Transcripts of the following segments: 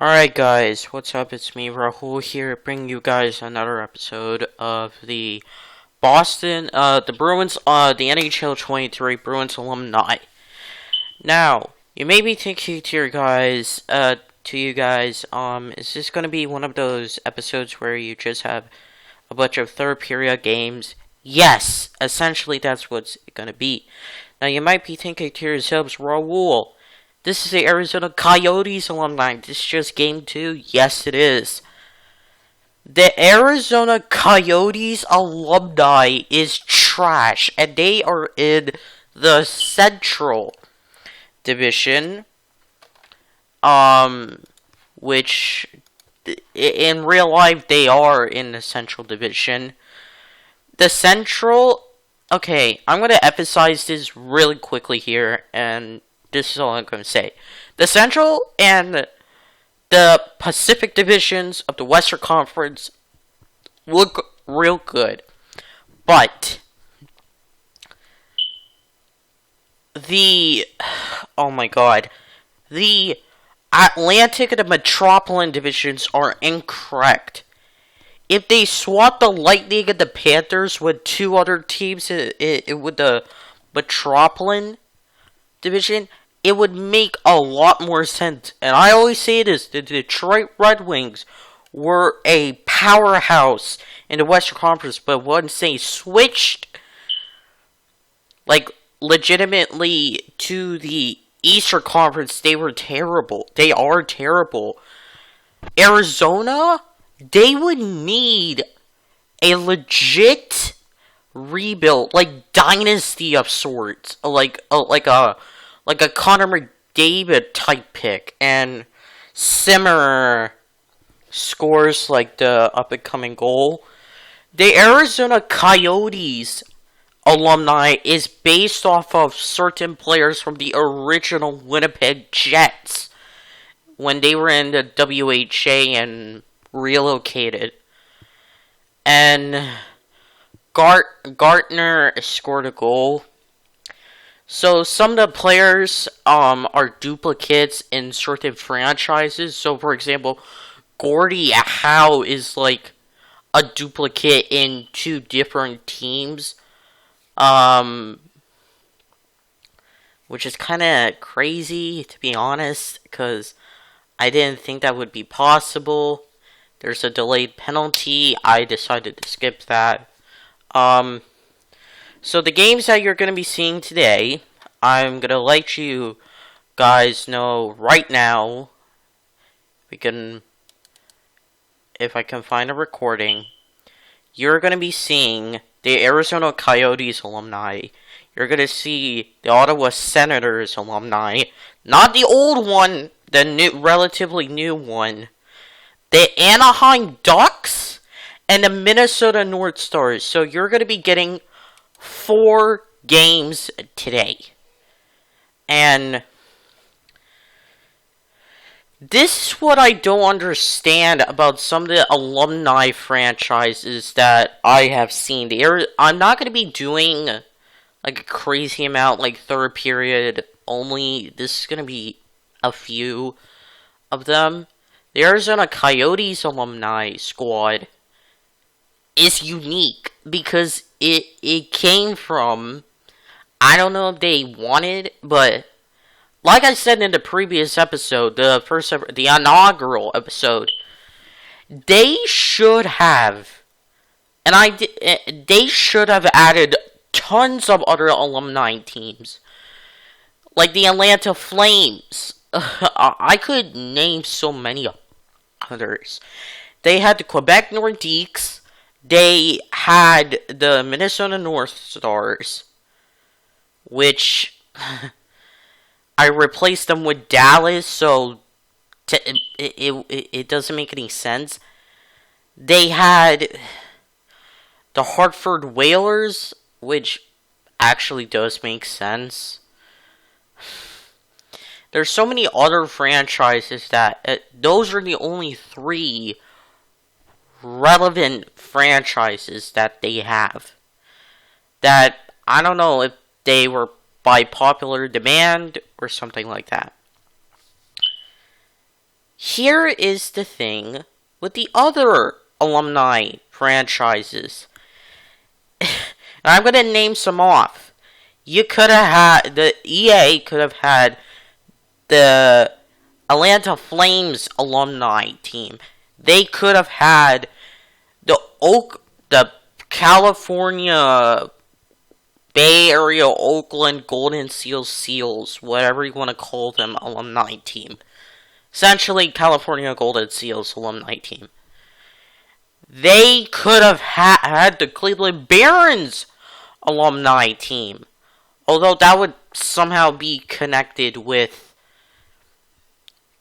Alright guys, what's up? It's me, Rahul here, bringing you guys another episode of the Bruins, the NHL 23 Bruins Alumni. Now, you may be thinking to you guys, is this gonna be one of those episodes where you just have a bunch of third period games? Yes, essentially that's what's gonna be. Now, you might be thinking to yourselves, Rahul, this is the Arizona Coyotes alumni. This is just game 2. Yes, it is. The Arizona Coyotes alumni is trash, and they are in the Central Division, which in real life they are in the Central Division. The Central. Okay, I'm going to emphasize this really quickly here, and this is all I'm going to say. The Central and the Pacific divisions of the Western Conference look real good. But the Atlantic and the Metropolitan divisions are incorrect. If they swap the Lightning and the Panthers with two other teams with the Metropolitan division, it would make a lot more sense. And I always say this, the Detroit Red Wings were a powerhouse in the Western Conference, but once they switched, legitimately to the Eastern Conference, they were terrible. They are terrible. Arizona, they would need a legit rebuild, like dynasty of sorts, like a Connor McDavid type pick, and Simmer scores like the up and coming goal. The Arizona Coyotes alumni is based off of certain players from the original Winnipeg Jets when they were in the WHA and relocated. And Gartner scored a goal. So some of the players are duplicates in certain franchises. So for example, Gordie Howe is like a duplicate in two different teams. Which is kind of crazy, to be honest, because I didn't think that would be possible. There's a delayed penalty. I decided to skip that. So the games that you're going to be seeing today, I'm going to let you guys know right now. If I can find a recording, you're going to be seeing the Arizona Coyotes alumni. You're going to see the Ottawa Senators alumni. Not the old one, the relatively new one. The Anaheim Ducks and the Minnesota North Stars. So you're going to be getting 4 games today. And this is what I don't understand about some of the alumni franchises that I have seen. I'm not going to be doing like a crazy amount, like third period only. This is going to be a few of them. The Arizona Coyotes alumni squad is unique because it came from, I don't know if they wanted, but like I said in the previous episode, the inaugural episode, they should have, they should have added tons of other alumni teams, like the Atlanta Flames. I could name so many others. They had the Quebec Nordiques. They had the Minnesota North Stars, which I replaced them with Dallas, so it doesn't make any sense. They had the Hartford Whalers, which actually does make sense. There's so many other franchises that those are the only 3 relevant franchises that they have. That I don't know if they were by popular demand or something like that. here is the thing with the other alumni franchises. And I'm going to name some off. You could have had, the EA could have had the Atlanta Flames alumni team. They could have had the California Bay Area Oakland Golden Seals, whatever you want to call them, alumni team. Essentially, California Golden Seals alumni team. They could have had the Cleveland Barons alumni team. Although that would somehow be connected with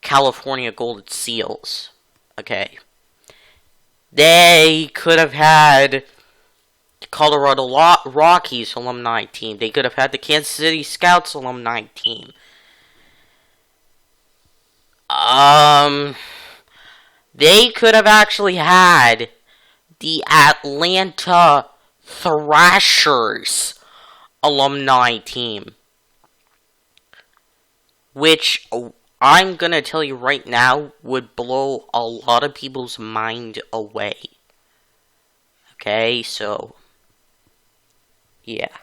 California Golden Seals. Okay. They could have had Colorado Rockies alumni team. They could have had the Kansas City Scouts alumni team. They could have actually had the Atlanta Thrashers alumni team. Which, I'm gonna tell you right now, would blow a lot of people's mind away. Okay, so yeah.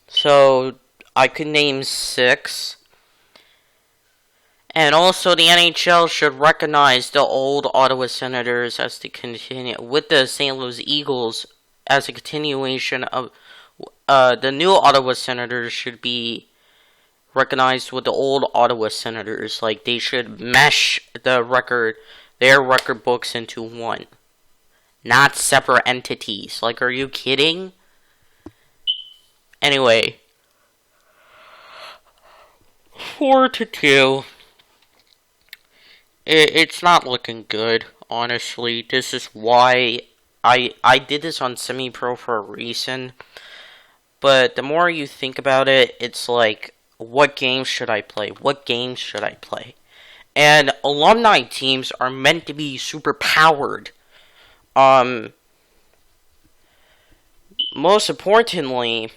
So, I could name 6. And also, the NHL should recognize the old Ottawa Senators as the continue with the St. Louis Eagles as a continuation of the new Ottawa Senators should be recognized with the old Ottawa Senators. Like, they should mesh their record books into one, not separate entities. Like, are you kidding? Anyway, 4-2. It's not looking good, honestly. This is why I did this on semi-pro for a reason. But the more you think about it, it's like, what games should I play? What games should I play? And alumni teams are meant to be super powered. Most importantly,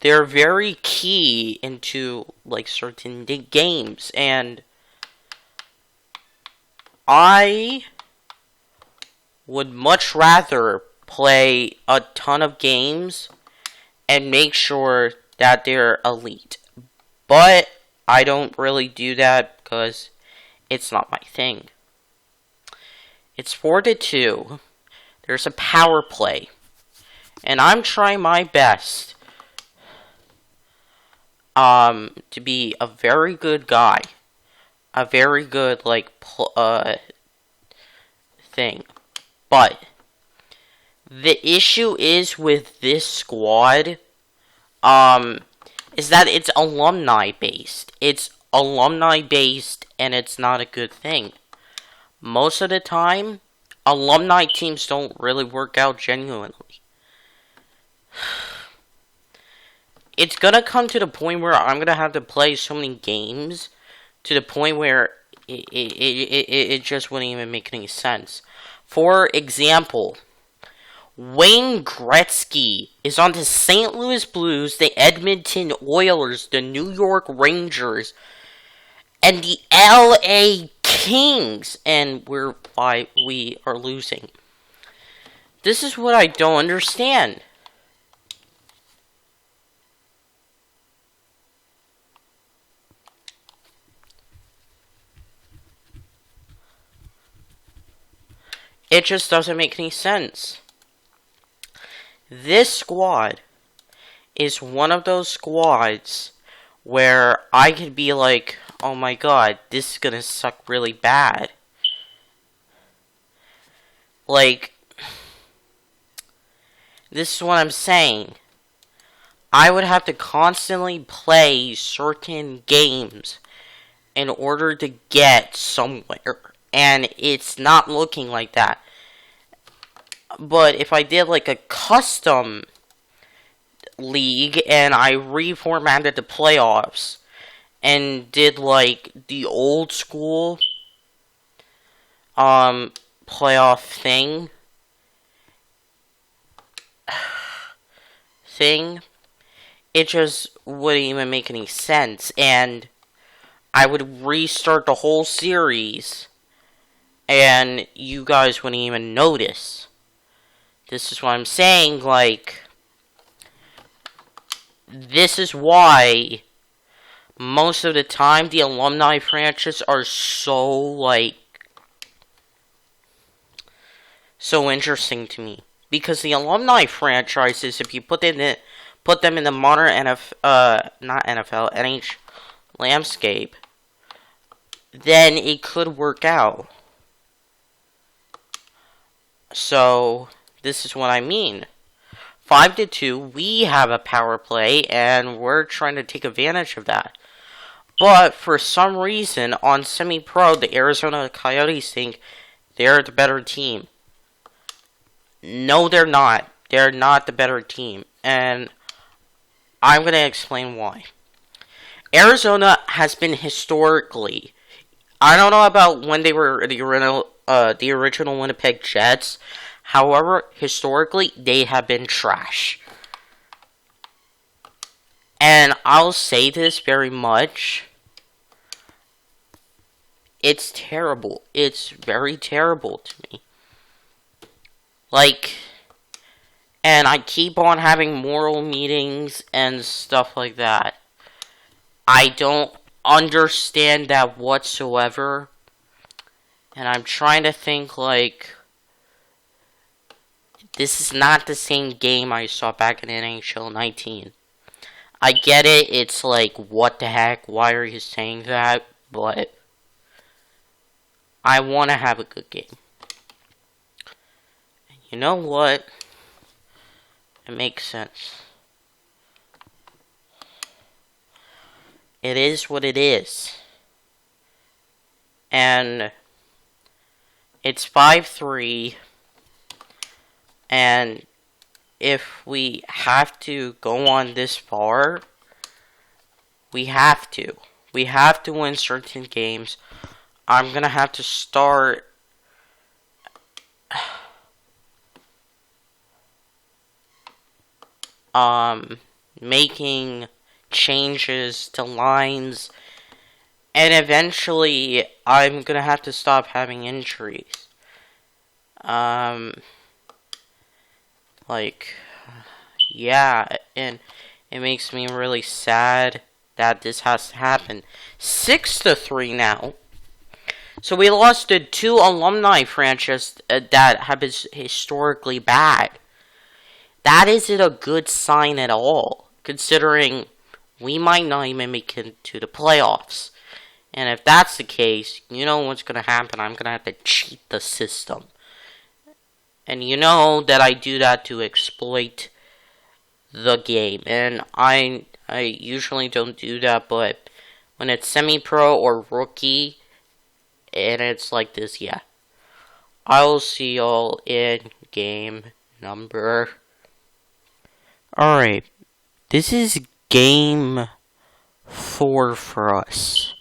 they're very key into like certain games, and I would much rather play a ton of games and make sure that they're elite. But I don't really do that because it's not my thing. It's 4-2. There's a power play. And I'm trying my best to be a very good guy. A very good, like, thing. But the issue is with this squad, is that it's alumni based. It's alumni based, and it's not a good thing. Most of the time, alumni teams don't really work out genuinely. It's gonna come to the point where I'm gonna have to play so many games to the point where it just wouldn't even make any sense. For example, Wayne Gretzky is on the St. Louis Blues, the Edmonton Oilers, the New York Rangers, and the LA Kings, and we are losing. This is what I don't understand. It just doesn't make any sense. This squad is one of those squads where I could be like, oh my god, this is gonna suck really bad. Like, this is what I'm saying. I would have to constantly play certain games in order to get somewhere. And it's not looking like that. But if I did like a custom league and I reformatted the playoffs and did like the old school playoff thing, it just wouldn't even make any sense. And I would restart the whole series, and you guys wouldn't even notice. This is what I'm saying, like, this is why most of the time the alumni franchises are so, like, so interesting to me. Because the alumni franchises, if you put them in the modern not NFL, NH landscape, then it could work out. So, this is what I mean. 5-2, we have a power play, and we're trying to take advantage of that. But, for some reason, on semi-pro, the Arizona Coyotes think they're the better team. No, they're not. They're not the better team. And I'm going to explain why. Arizona has been historically, I don't know about when they were the original Winnipeg Jets. However, historically, they have been trash. And I'll say this very much. It's terrible. It's very terrible to me. Like, and I keep on having moral meetings and stuff like that. I don't understand that whatsoever. And I'm trying to think, like, this is not the same game I saw back in NHL 19. I get it, it's like, what the heck, why are you saying that? But I want to have a good game. And you know what? It makes sense. It is what it is. And it's 5-3. And if we have to go on this far, we have to. We have to win certain games. I'm going to have to start making changes to lines, and eventually I'm going to have to stop having injuries. Like, yeah, and it makes me really sad that this has to happen. 6-3 now. So we lost to two alumni franchises that have been historically bad. That isn't a good sign at all, considering we might not even make it to the playoffs. And if that's the case, you know what's going to happen. I'm going to have to cheat the system. And you know that I do that to exploit the game. And I usually don't do that, but when it's semi-pro or rookie, and it's like this, yeah. I will see y'all in game number. Alright. This is game 4 for us.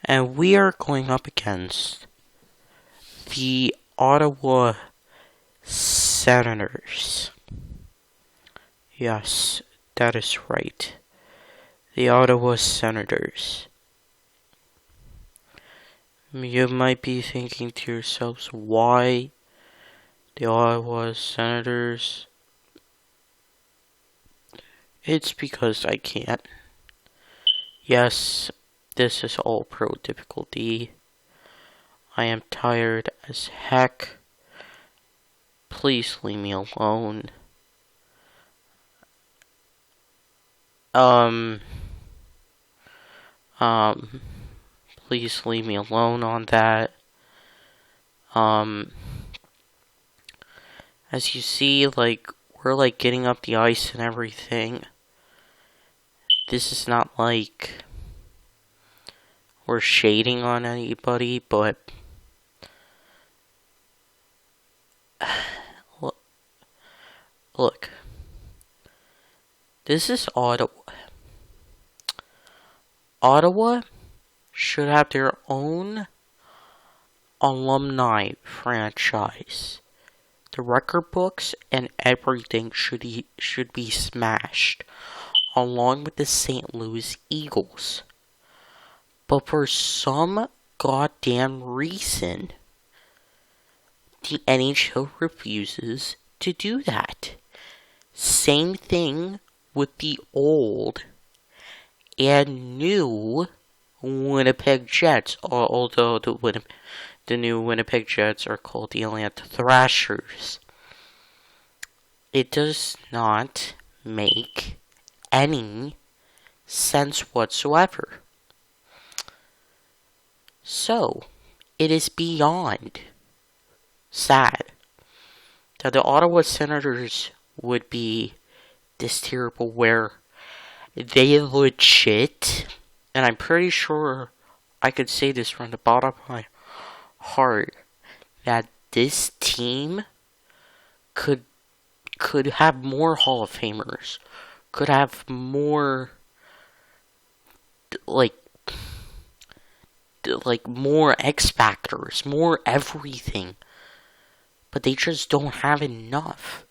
And we are going up against the Ottawa Senators. Yes, that is right. The Ottawa Senators. You might be thinking to yourselves, why the Ottawa Senators? It's because I can't. Yes, this is all pro difficulty. I am tired as heck. Please leave me alone. Please leave me alone on that. As you see, like, we're like getting up the ice and everything. This is not like we're shading on anybody, but look, this is Ottawa. Ottawa should have their own alumni franchise. The record books and everything should be smashed, along with the St. Louis Eagles. But for some goddamn reason, the NHL refuses to do that. Same thing with the old and new Winnipeg Jets, although the new Winnipeg Jets are called the Atlanta Thrashers. It does not make any sense whatsoever. So, it is beyond sad that the Ottawa Senators would be this terrible, where they legit, and I'm pretty sure I could say this from the bottom of my heart, that this team could have more Hall of Famers, could have more like more X Factors, more everything, but they just don't have enough.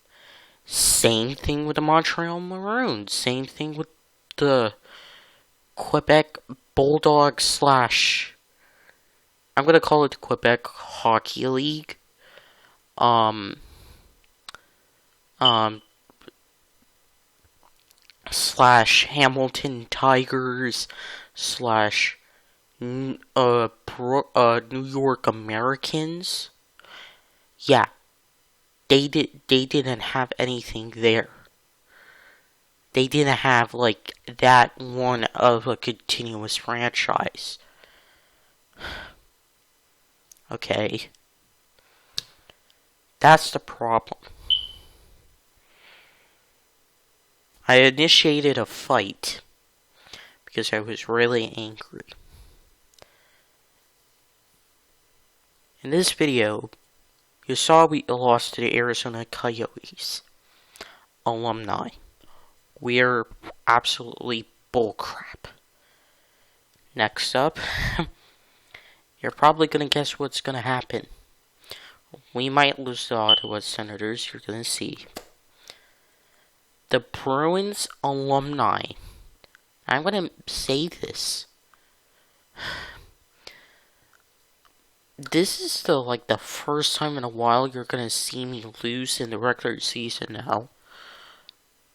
Same thing with the Montreal Maroons, same thing with the Quebec Bulldogs / I'm gonna call it the Quebec Hockey League. Slash Hamilton Tigers / New York Americans. Yeah, they didn't have anything there. They didn't have like that one of a continuous franchise. Okay, that's the problem. I initiated a fight because I was really angry. In this video, you saw we lost to the Arizona Coyotes alumni. We're absolutely bullcrap. Next up, you're probably gonna guess what's gonna happen. We might lose the Ottawa Senators, you're gonna see. The Bruins Alumni. I'm gonna say this. This is the first time in a while you're gonna see me lose in the regular season now.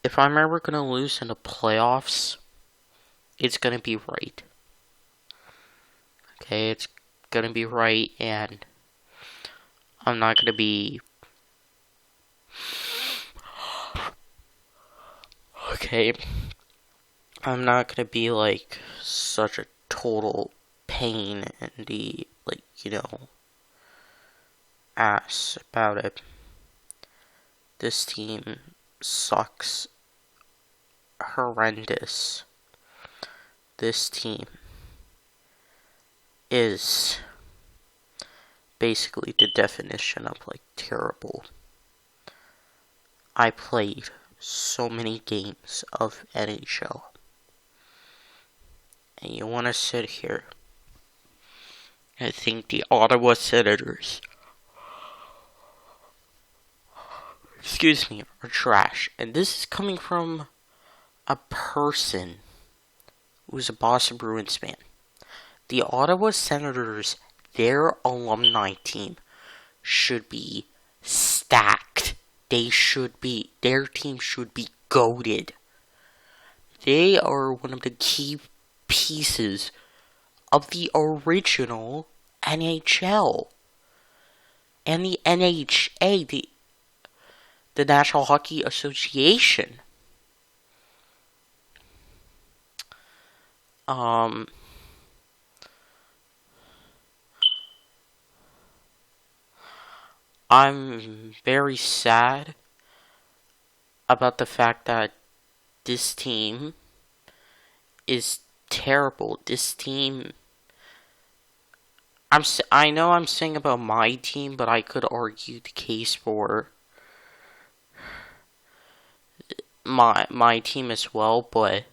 If I'm ever gonna lose in the playoffs, it's gonna be right. Okay, it's gonna be right, and I'm not gonna be... Okay, I'm not gonna be like such a total pain in the, ass about it. This team sucks. Horrendous. This team is basically the definition of terrible. I played so many games of NHL, and you want to sit here and think the Ottawa Senators, are trash. And this is coming from a person who's a Boston Bruins fan. The Ottawa Senators, their alumni team, should be stacked. Their team should be goated. They are one of the key pieces of the original NHL. And the NHA, the National Hockey Association. I'm very sad about the fact that this team is terrible. This team... I know I'm saying about my team, but I could argue the case for my team as well, but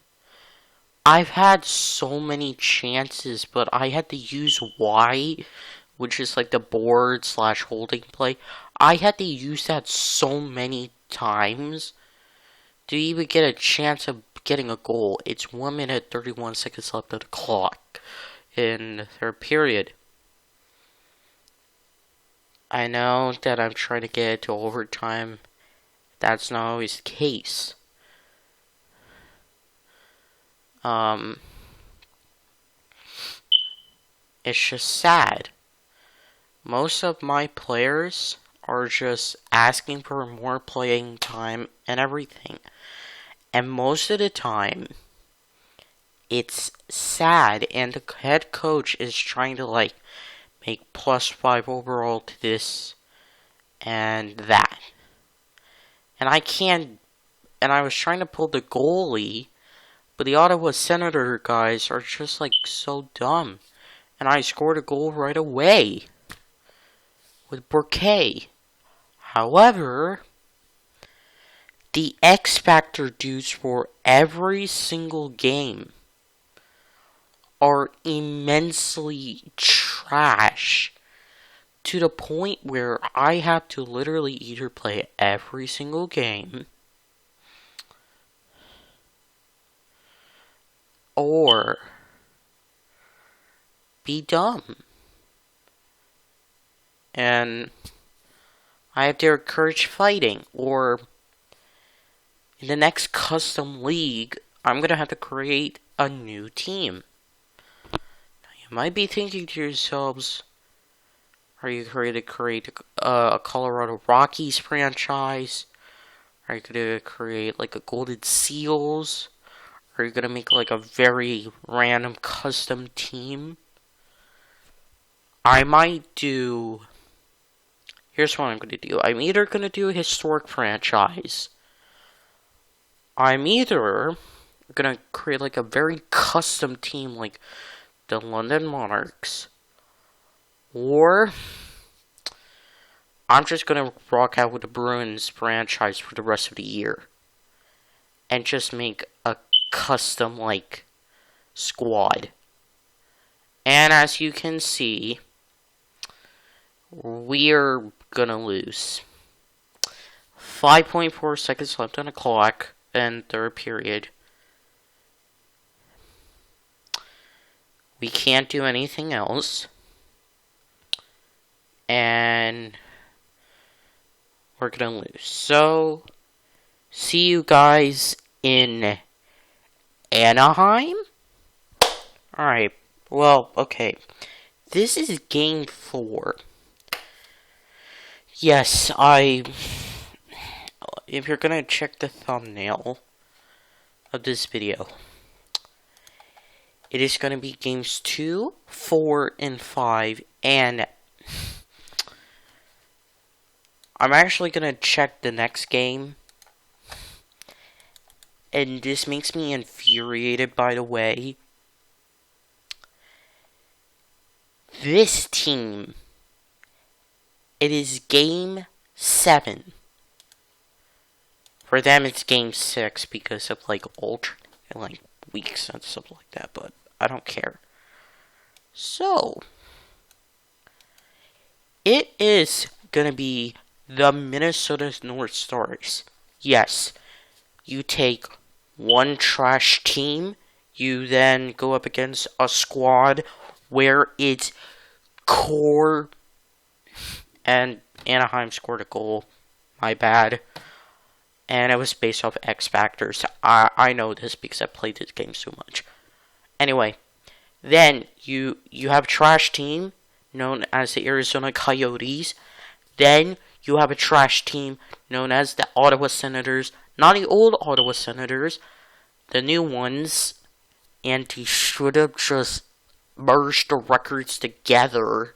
I've had so many chances, but I had to use Y, which is the board / holding play. I had to use that so many times to even get a chance of getting a goal. It's 1 minute 31 seconds left of the clock. in the third period. I know that I'm trying to get it to overtime. That's not always the case. It's just sad. Most of my players are just asking for more playing time and everything. And most of the time, it's sad, and the head coach is trying to, like, make +5 overall to this and that. And I can't, and I was trying to pull the goalie, but the Ottawa Senator guys are just, like, so dumb. And I scored a goal right away with Burkay. However, the X Factor dudes for every single game are immensely trash to the point where I have to literally either play every single game or be dumb. And I have to encourage fighting, or in the next custom league, I'm going to have to create a new team. Now, you might be thinking to yourselves, are you going to create a Colorado Rockies franchise? Are you going to create like a Golden Seals? Are you going to make like a very random custom team? I might do... Here's what I'm going to do. I'm either going to do a historic franchise. I'm either going to create like a very custom team like the London Monarchs. Or I'm just going to rock out with the Bruins franchise for the rest of the year. And just make a custom like squad. And as you can see, we're gonna lose. 5.4 seconds left on the clock in third period. We can't do anything else. And we're gonna lose. So, see you guys in Anaheim? Alright, well, okay. This is game 4. Yes, if you're gonna check the thumbnail of this video, it is gonna be games 2, 4, and 5, and I'm actually gonna check the next game, and this makes me infuriated, by the way. This team, it is game 7. For them, it's game 6 because of like alternate like weeks and stuff like that. But I don't care. So it is gonna be the Minnesota North Stars. Yes, you take one trash team. You then go up against a squad where it's core. And Anaheim scored a goal. My bad. And it was based off X Factors. I know this because I played this game so much. Anyway, then you have a trash team known as the Arizona Coyotes. Then you have a trash team known as the Ottawa Senators. Not the old Ottawa Senators, the new ones. And they should have just merged the records together.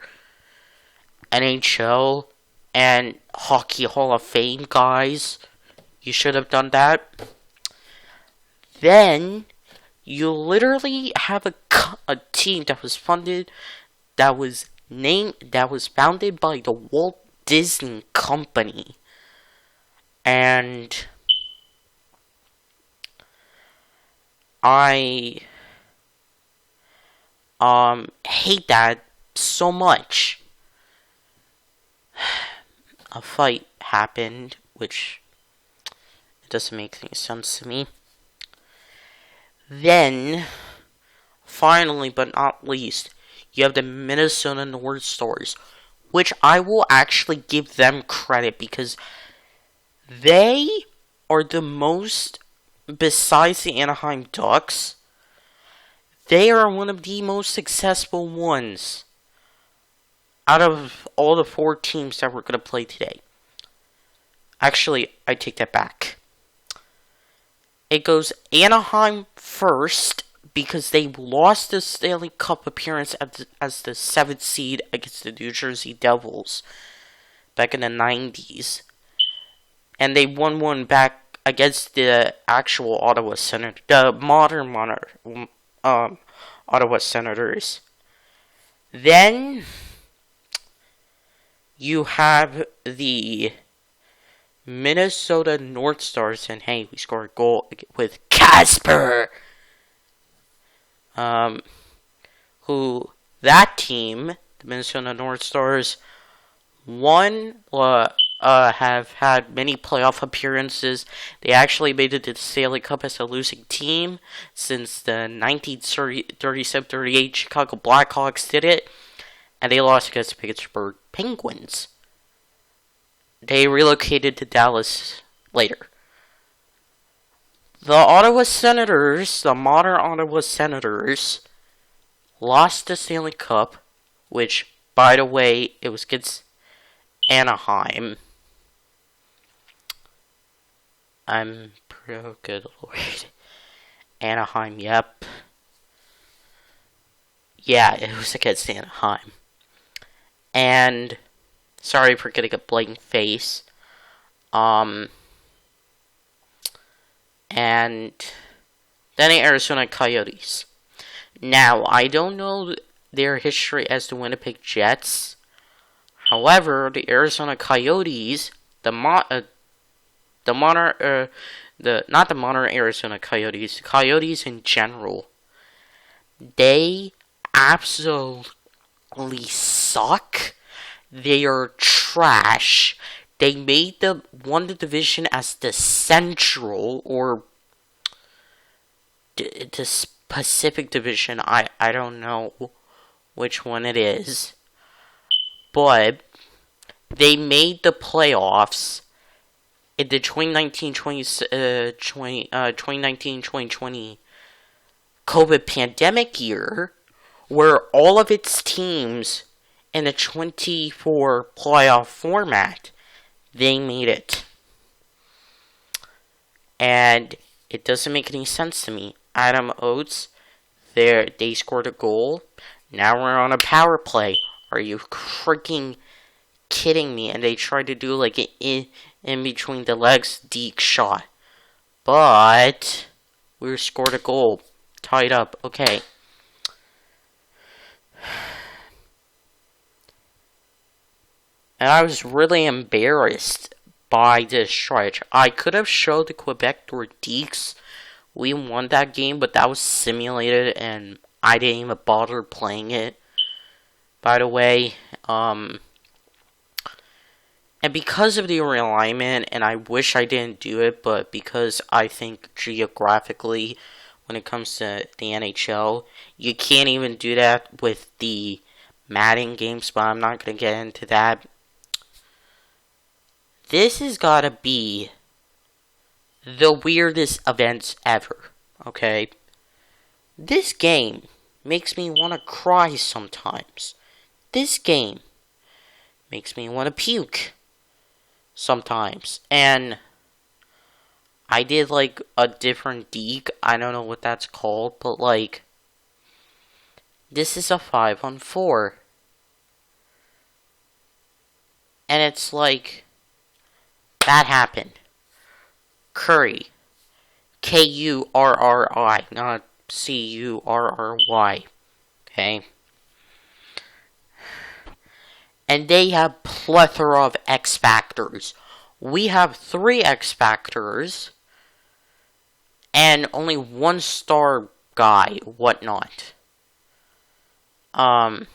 NHL and Hockey Hall of Fame guys, you should have done that. Then you literally have a team that was founded by the Walt Disney Company, and I hate that so much. A fight happened, which it doesn't make any sense to me. Then finally but not least, you have the Minnesota North Stars, which I will actually give them credit because they are the most, besides the Anaheim Ducks, they are one of the most successful ones out of all the 4 teams that we're going to play today. Actually, I take that back. It goes Anaheim first because they lost the Stanley Cup appearance as the 7th seed against the New Jersey Devils back in the 90s. And they won one back against the actual Ottawa Senators, the modern Ottawa Senators. Then you have the Minnesota North Stars, and hey, we scored a goal with Casper. Who that team, the Minnesota North Stars, have had many playoff appearances. They actually made it to the Stanley Cup as a losing team since the 1937-38 Chicago Blackhawks did it, and they lost against the Pittsburgh Penguins. They relocated to Dallas later. The Ottawa Senators, the modern Ottawa Senators, lost the Stanley Cup, which, by the way, it was against Anaheim. I'm pretty good, Lord. Anaheim, yep. Yeah, it was against Anaheim. And sorry for getting a blank face. And then the Arizona Coyotes. Now, I don't know their history as the Winnipeg Jets. However, the Arizona Coyotes, not the modern Arizona Coyotes, the Coyotes in general, they absolutely suck. They are trash. They won the division as the Central, or the Pacific Division. I don't know which one it is. But they made the playoffs in the 2019-2020 COVID pandemic year, where all of its teams in a 24 playoff format, they made it. And it doesn't make any sense to me. Adam Oates, they scored a goal. Now we're on a power play. Are you freaking kidding me? And they tried to do like an in between the legs deke shot. But we scored a goal. Tied up. Okay. And I was really embarrassed by this stretch. I could have showed the Quebec Nordiques. We won that game, but that was simulated, and I didn't even bother playing it. By the way, and because of the realignment, and I wish I didn't do it, but because I think geographically, when it comes to the NHL, you can't even do that with the Madden games, but I'm not going to get into that. This has got to be the weirdest events ever, okay? This game makes me want to cry sometimes. This game makes me want to puke sometimes. And I did like a different deke. I don't know what that's called, but like, this is a 5-on-4. And it's like, that happened. Curry. Kurri, not Curry. Okay? And they have plethora of X Factors. We have 3 X Factors. And only 1 star guy, whatnot. The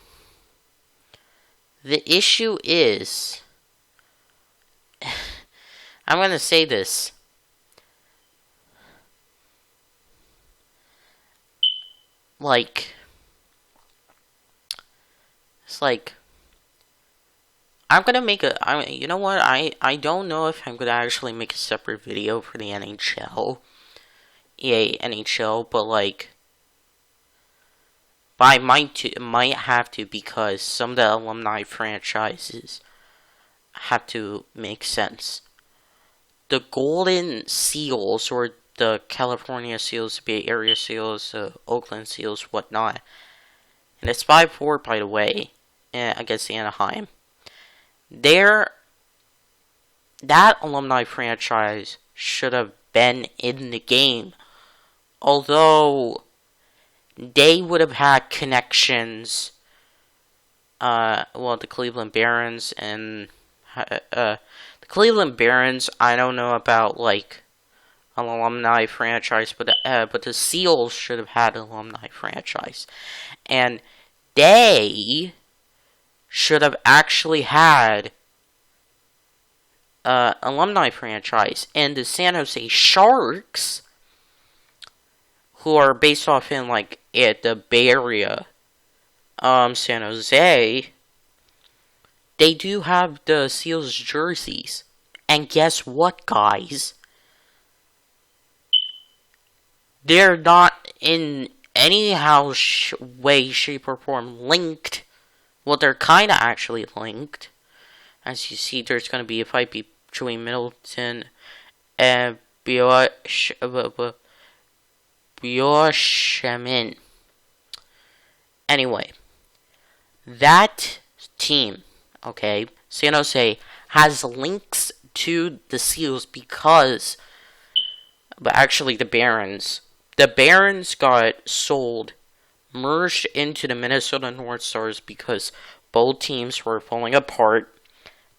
issue is, I'm going to say this. like, it's like, I'm gonna make you know what, I don't know if I'm gonna actually make a separate video for the NHL, EA NHL, but like, but I might have to, because some of the alumni franchises have to make sense. The Golden Seals, or the California Seals, the Bay Area Seals, the Oakland Seals, whatnot, and it's 5-4, by the way, against Anaheim. That alumni franchise should have been in the game, although they would have had connections. The Cleveland Barons and the Cleveland Barons, I don't know about like an alumni franchise, but the Seals should have had an alumni franchise, and they should have actually had alumni franchise. And the San Jose Sharks, who are based off in like at the Bay Area, San Jose, they do have the Seals jerseys. And guess what, guys? They're not in any way, shape, or form linked. Well, they're kind of actually linked. As you see, there's going to be a fight between Middleton and Biochemin. Anyway, that team, okay, San Jose, has links to the Seals because, but actually the Barons got sold, merged into the Minnesota North Stars because both teams were falling apart.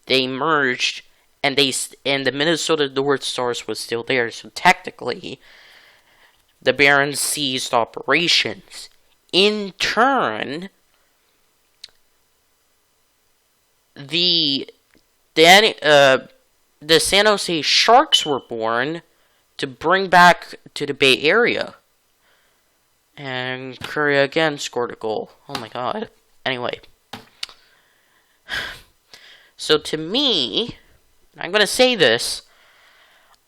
They merged, and the Minnesota North Stars was still there. So technically, the Barons ceased operations. In turn, the San Jose Sharks were born to bring back to the Bay Area. And Curry again scored a goal. Oh my god. Anyway. So to me, I'm going to say this.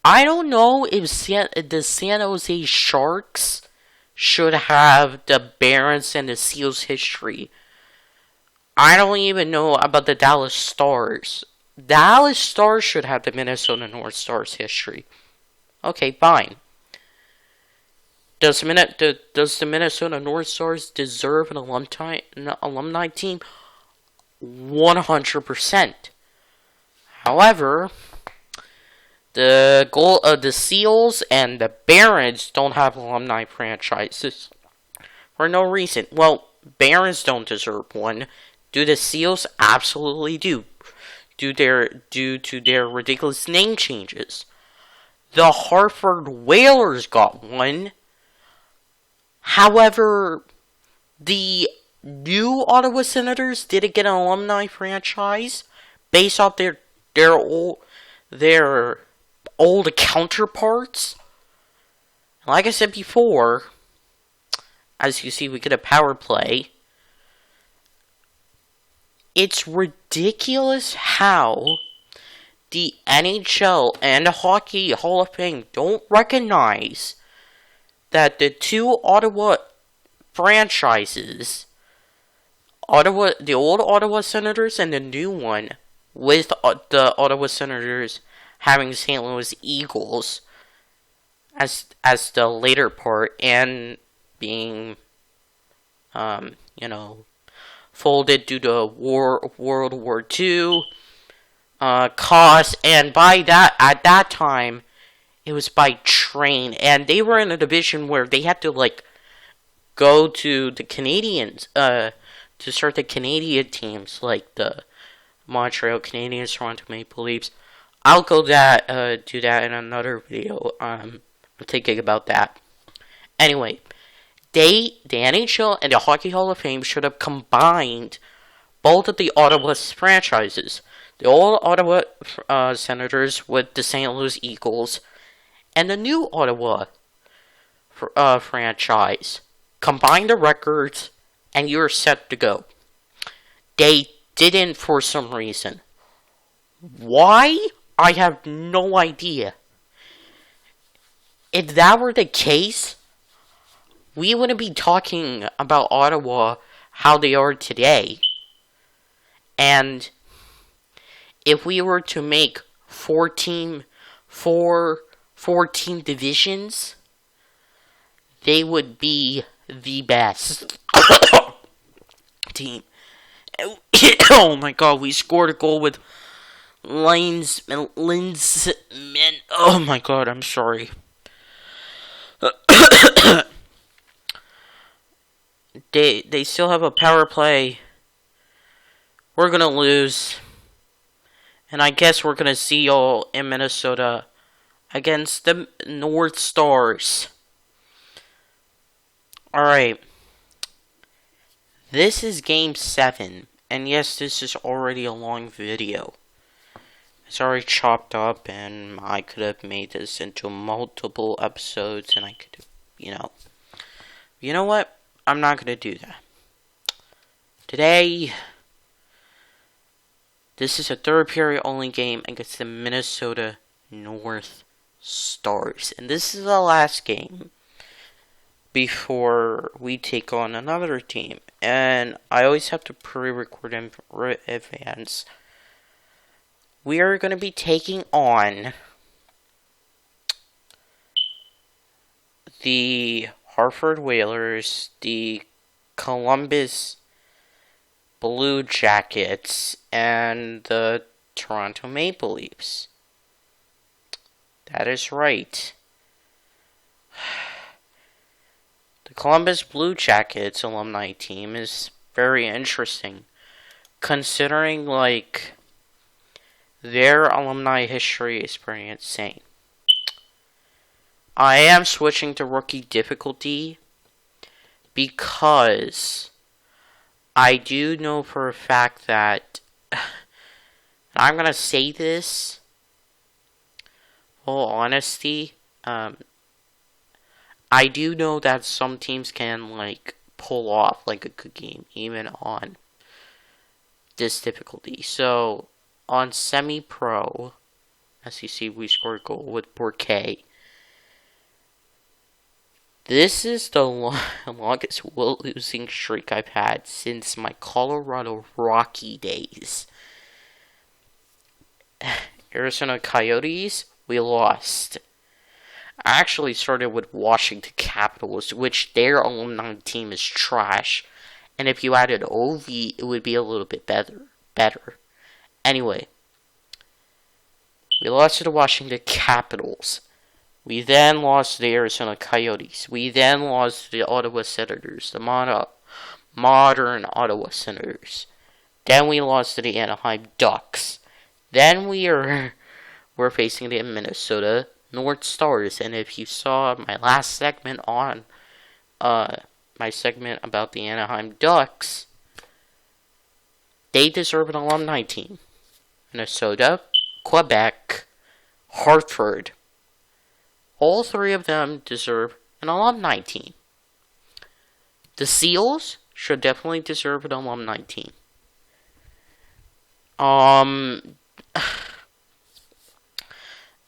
I don't know if the San Jose Sharks should have the Barons and the Seals history. I don't even know about the Dallas Stars. Dallas Stars should have the Minnesota North Stars history. Okay, fine. Does the Minnesota North Stars deserve an alumni team? 100%. However, the Seals and the Barons don't have alumni franchises for no reason. Well, Barons don't deserve one. Do the Seals? Absolutely do. Due to their ridiculous name changes. The Hartford Whalers got one. However, the new Ottawa Senators didn't get an alumni franchise based off their old counterparts. Like I said before, as you see, we get a power play. It's ridiculous how the NHL and the Hockey Hall of Fame don't recognize that the two Ottawa franchises, the old Ottawa Senators and the new one, with the Ottawa Senators having St. Louis Eagles as the later part, and being, folded due to World War II cost, and at that time, it was by train, and they were in a division where they had to go to the Canadians to start the Canadian teams, like the Montreal Canadiens, Toronto Maple Leafs. I'll do that in another video. I'm thinking about that. Anyway, the NHL and the Hockey Hall of Fame should have combined both of the Ottawa franchises. The old Ottawa Senators with the St. Louis Eagles, and the new Ottawa franchise combine the records, and you're set to go. They didn't for some reason. Why? I have no idea. If that were the case, we wouldn't be talking about Ottawa how they are today. And if we were to make 14 divisions, they would be the best team. Oh my god, we scored a goal with Linesman. Oh my god, I'm sorry. They still have a power play. We're gonna lose. And I guess we're gonna see y'all in Minnesota against the North Stars. Alright. This is game 7. And yes, this is already a long video. It's already chopped up, and I could have made this into multiple episodes, and I could have, You know what? I'm not gonna do that. Today, this is a third period only game against the Minnesota North Stars. And this is the last game before we take on another team. And I always have to pre-record in advance. We are going to be taking on the Hartford Whalers, the Columbus Blue Jackets, and the Toronto Maple Leafs. That is right. The Columbus Blue Jackets alumni team is very interesting, considering, their alumni history is pretty insane. I am switching to rookie difficulty because I do know for a fact that, and I'm going to say this, full honesty, I do know that some teams can, pull off, a good game, even on this difficulty. So, on semi-pro, as you see, we scored a goal with Bourquet. This is the longest losing streak I've had since my Colorado Rocky days. Arizona Coyotes, we lost. I actually started with Washington Capitals, which their alumni team is trash. And if you added OV, it would be a little bit better. Anyway, we lost to the Washington Capitals. We then lost to the Arizona Coyotes. We then lost to the Ottawa Senators, the modern Ottawa Senators. Then we lost to the Anaheim Ducks. Then we're facing the Minnesota North Stars. And if you saw my last segment on my segment about the Anaheim Ducks, they deserve an alumni team. Minnesota, Quebec, Hartford. All three of them deserve an alumni team. The Seals should definitely deserve an alumni team.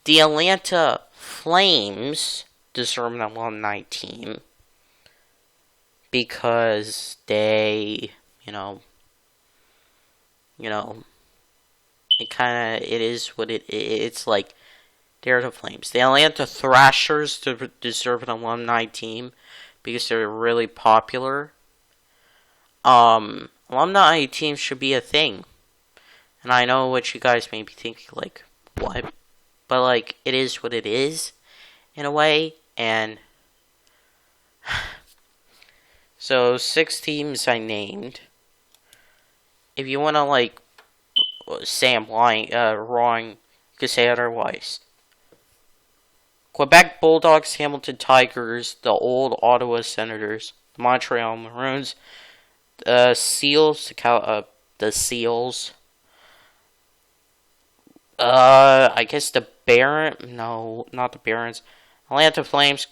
The Atlanta Flames deserve an alumni team because they, it is what it's like. They're the Flames. The Atlanta Thrashers deserve an alumni team because they're really popular. Alumni teams should be a thing. And I know what you guys may be thinking, what? But, it is what it is, in a way. And so, 6 teams I named. If you want to, say I'm lying, wrong, you can say otherwise. Quebec Bulldogs, Hamilton Tigers, the old Ottawa Senators, the Montreal Maroons, the Seals, the Seals. I guess the no, not the Barons. Atlanta Flames,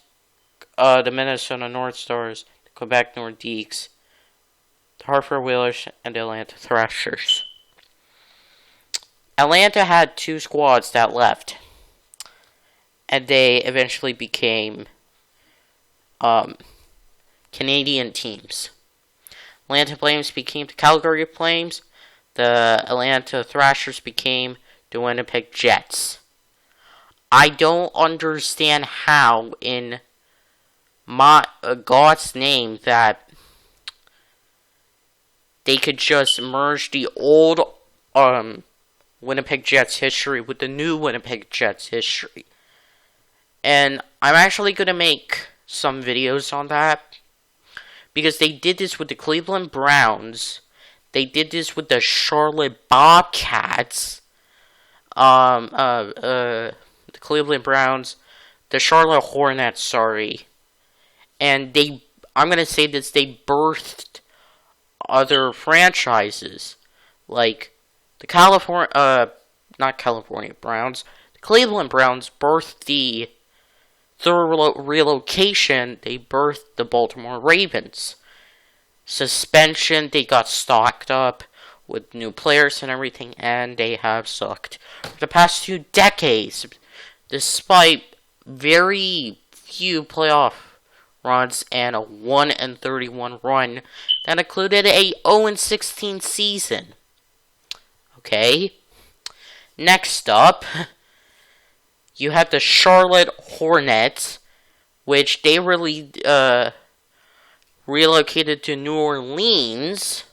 the Minnesota North Stars, the Quebec Nordiques, the Hartford Whalers, and the Atlanta Thrashers. Atlanta had 2 squads that left, and they eventually became Canadian teams. Atlanta Flames became the Calgary Flames. The Atlanta Thrashers became the Winnipeg Jets. I don't understand how, in God's name, that they could just merge the old Winnipeg Jets history with the new Winnipeg Jets history. And I'm actually going to make some videos on that, because they did this with the Cleveland Browns. They did this with the Charlotte Bobcats. The Cleveland Browns, the Charlotte Hornets, sorry. And I'm going to say this, they birthed other franchises. Like, the Cleveland Browns birthed the through relocation, they birthed the Baltimore Ravens. Suspension, they got stocked up with new players and everything, and they have sucked for the past 2 decades, despite very few playoff runs and a 1-31 run that included a 0-16 season. Okay, next up, you have the Charlotte Hornets, which they really relocated to New Orleans.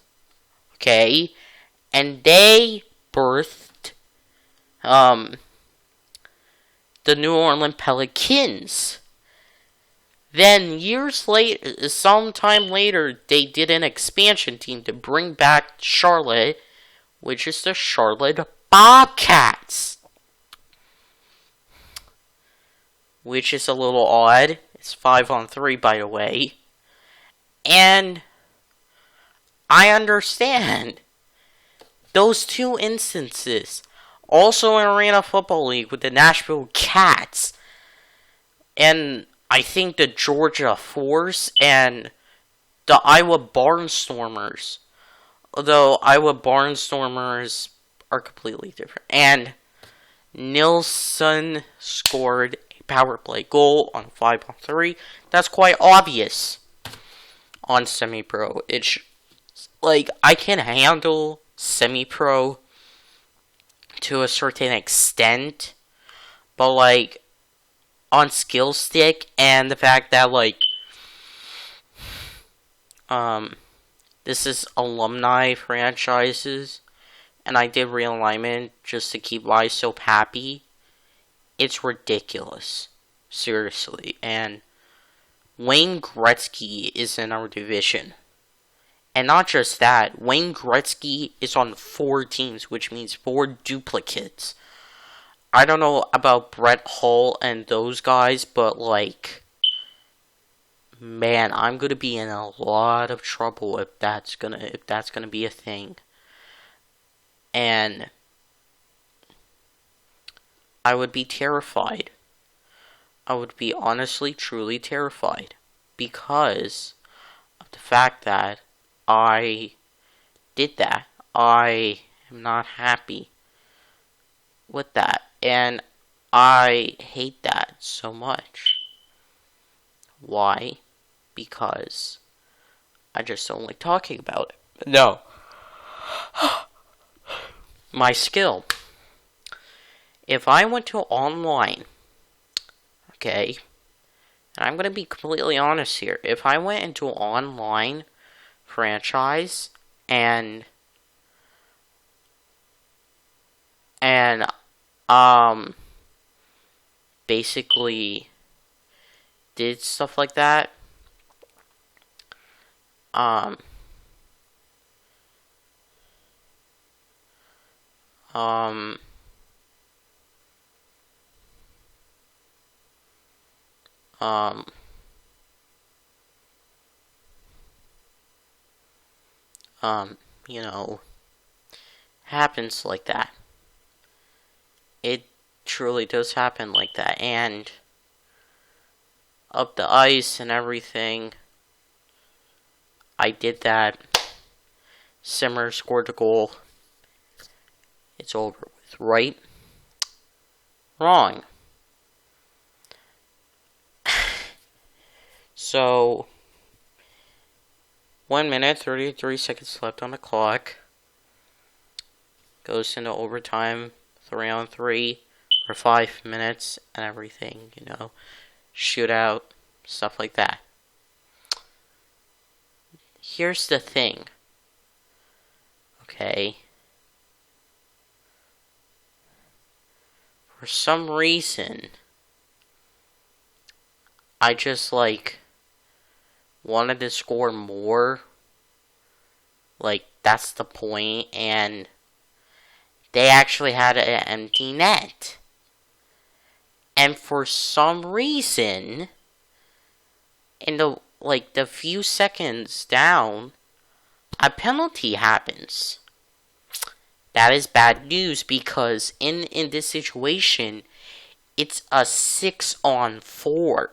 Okay, and they birthed the New Orleans Pelicans. Then years later, sometime later, they did an expansion team to bring back Charlotte, which is the Charlotte Bobcats. Which is a little odd. It's 5-on-3, by the way. And I understand those 2 instances. Also in Arena Football League with the Nashville Cats. And I think the Georgia Force and the Iowa Barnstormers. Although Iowa Barnstormers are completely different. And Nilsson scored a power play goal on 5-on-3. That's quite obvious on semi-pro. It's like, I can handle semi-pro to a certain extent, but like on skill stick and the fact that like this is alumni franchises and I did realignment just to keep Lysop happy, it's ridiculous. Seriously. And Wayne Gretzky is in our division. And not just that, Wayne Gretzky is on 4 teams, which means 4 duplicates. I don't know about Brett Hull and those guys, but like, man, I'm gonna be in a lot of trouble if that's gonna be a thing. And I would be terrified. I would be honestly, truly terrified because of the fact that I did that. I am not happy with that. And I hate that so much. Why? Because I just don't like talking about it. No. My skill. If I went to online, okay, and I'm going to be completely honest here. If I went into an online franchise and basically did stuff like that, you know, happens like that. It truly does happen like that, and up the ice and everything, I did that. Simmer scored the goal. It's over with, right? Wrong. So, 1 minute, 33 seconds left on the clock. Goes into overtime, 3-on-3 for 5 minutes and everything, you know. Shootout, stuff like that. Here's the thing. Okay. For some reason, I just, wanted to score more. That's the point, and they actually had an empty net. And for some reason, in the few seconds down, a penalty happens. That is bad news because in this situation, it's a 6-on-4,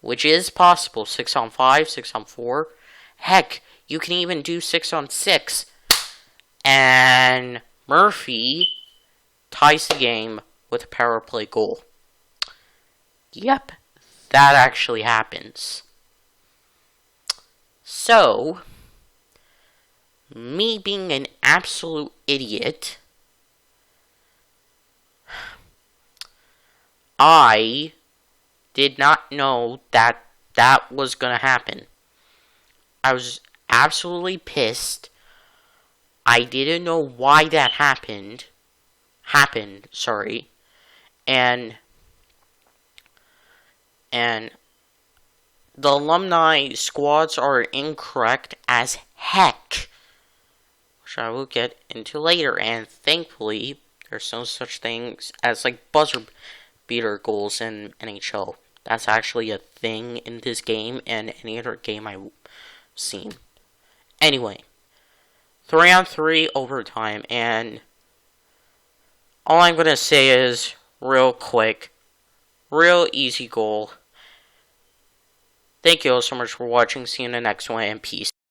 which is possible. 6-on-5, 6-on-4. Heck, you can even do 6-on-6. And Murphy ties the game with a power play goal. Yep, that actually happens. So, me being an absolute idiot, I did not know that was gonna happen. I was absolutely pissed. I didn't know why that happened. And the alumni squads are incorrect as heck, which I will get into later. And thankfully, there's no such things as buzzer beater goals in NHL. That's actually a thing in this game and any other game I've seen. Anyway, 3-on-3 overtime, and all I'm gonna say is real quick, real easy goal. Thank you all so much for watching. See you in the next one, and peace.